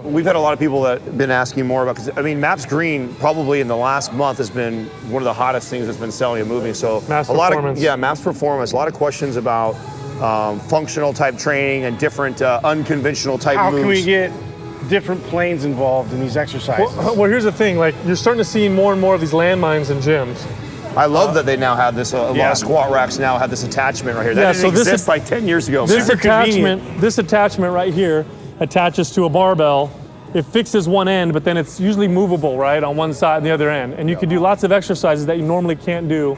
We've had a lot of people that have been asking more about, because I mean, Maps Green probably in the last month has been one of the hottest things that's been selling and moving. So Maps a lot Performance. of Maps Performance. A lot of questions about functional type training and different unconventional type moves. How can we get different planes involved in these exercises? Well, here's the thing. Like, you're starting to see more and more of these landmines in gyms. I love that they now have this. A lot of squat racks now have this attachment right here. That didn't exist like 10 years ago. This attachment right here attaches to a barbell. It fixes one end, but then it's usually movable, right, on one side and the other end. And you can do lots of exercises that you normally can't do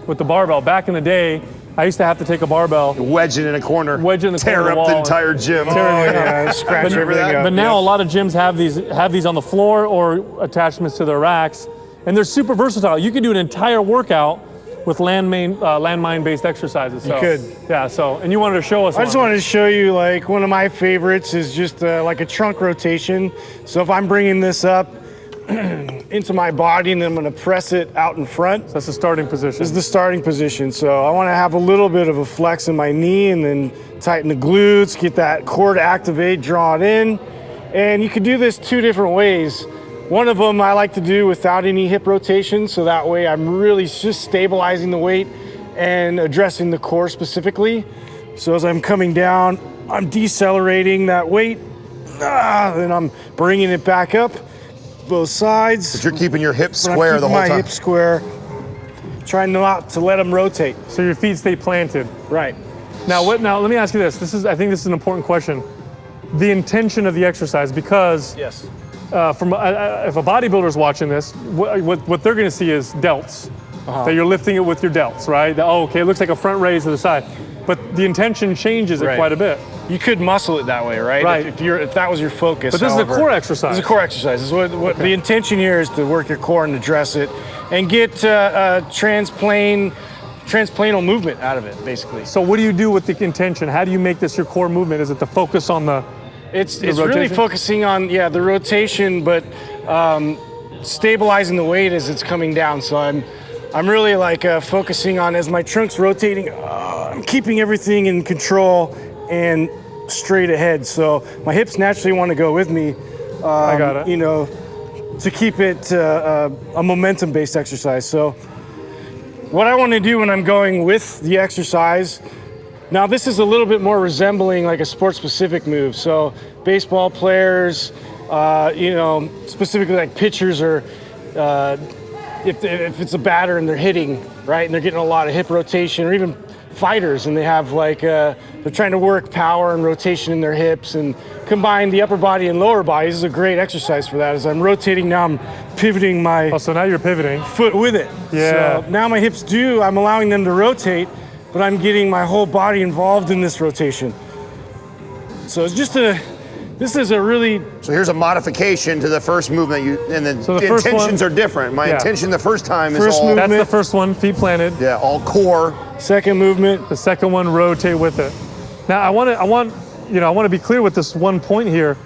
with the barbell. Back in the day, I used to have to take a barbell, wedge it in a corner, tear up the entire gym. Scratch everything up. But now a lot of gyms have these on the floor or attachments to their racks, and they're super versatile. You can do an entire workout with landmine-based exercises. So, you could. Yeah, and you wanted to show us I just wanted to show you, like, one of my favorites is just like a trunk rotation. So if I'm bringing this up into my body and then I'm gonna press it out in front. So that's the starting position. This is the starting position. So I wanna have a little bit of a flex in my knee and then tighten the glutes, get that core to activate, draw it in. And you can do this two different ways. One of them I like to do without any hip rotation, so that way I'm really just stabilizing the weight and addressing the core specifically. So as I'm coming down, I'm decelerating that weight, then I'm bringing it back up, both sides. But you're keeping your hips square the whole time. My hips square, trying not to let them rotate. So your feet stay planted. Right. Now let me ask you this. I think this is an important question. The intention of the exercise, because yes. If a bodybuilder is watching this, what they're going to see is delts. That you're lifting it with your delts, right? Okay, it looks like a front raise to the side, but the intention changes it quite a bit. You could muscle it that way, right? Right. If that was your focus. But this is a core exercise. This is a core exercise. This is what the intention here is, to work your core and address it, and get transplanal movement out of it, basically. So what do you do with the intention? How do you make this your core movement? Is it the focus on the? It's really focusing on the rotation, but stabilizing the weight as it's coming down. So I'm really like focusing on, as my trunk's rotating, I'm keeping everything in control and straight ahead. So my hips naturally want to go with me. I got it. You know, to keep it a momentum-based exercise. So what I want to do when I'm going with the exercise. Now this is a little bit more resembling like a sport-specific move. So baseball players, specifically like pitchers, or if it's a batter and they're hitting, right, and they're getting a lot of hip rotation, or even fighters and they have like, they're trying to work power and rotation in their hips and combine the upper body and lower body. This is a great exercise for that. As I'm rotating now, I'm pivoting my so now you're pivoting. Foot with it. Yeah. So now my hips I'm allowing them to rotate, but I'm getting my whole body involved in this rotation. So it's just this is a really... So here's a modification to the first movement, and then so the intentions are different. My intention the first time is all... That's the first one, feet planted. Yeah, all core. Second movement. The second one, rotate with it. Now I want to be clear with this one point here.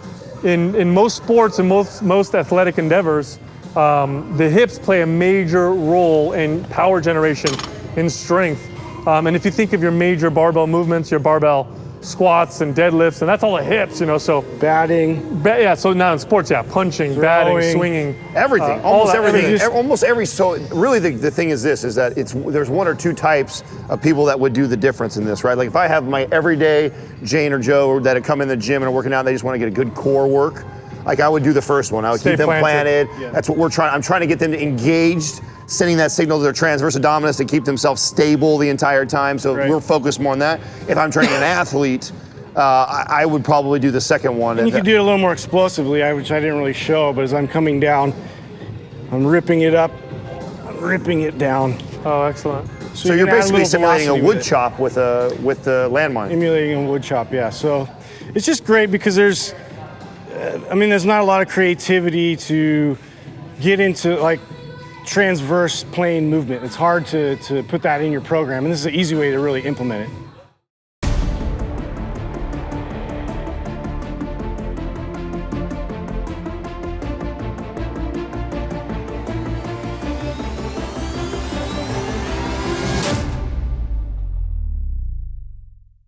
In most sports and most athletic endeavors, the hips play a major role in power generation, in strength. And if you think of your major barbell movements, your barbell squats and deadlifts, and that's all the hips, so batting. So now in sports, punching, throwing, batting, swinging, everything, almost everything. So really, the thing is this: is that there's one or two types of people that would do the difference in this, right? Like if I have my everyday Jane or Joe that have come in the gym and are working out, they just want to get a good core work. Like I would do the first one. I would keep them planted. Yeah. That's what we're trying. I'm trying to get them engaged, sending that signal to their transverse abdominis to keep themselves stable the entire time. So we're focused more on that. If I'm training an athlete, I would probably do the second one. And you could do it a little more explosively, which I didn't really show, but as I'm coming down, I'm ripping it up, I'm ripping it down. Oh, excellent. So you're basically simulating a wood chop with the landmine. Emulating a wood chop, yeah. So it's just great because there's not a lot of creativity to get into like transverse plane movement. It's hard to put that in your program, and this is an easy way to really implement it.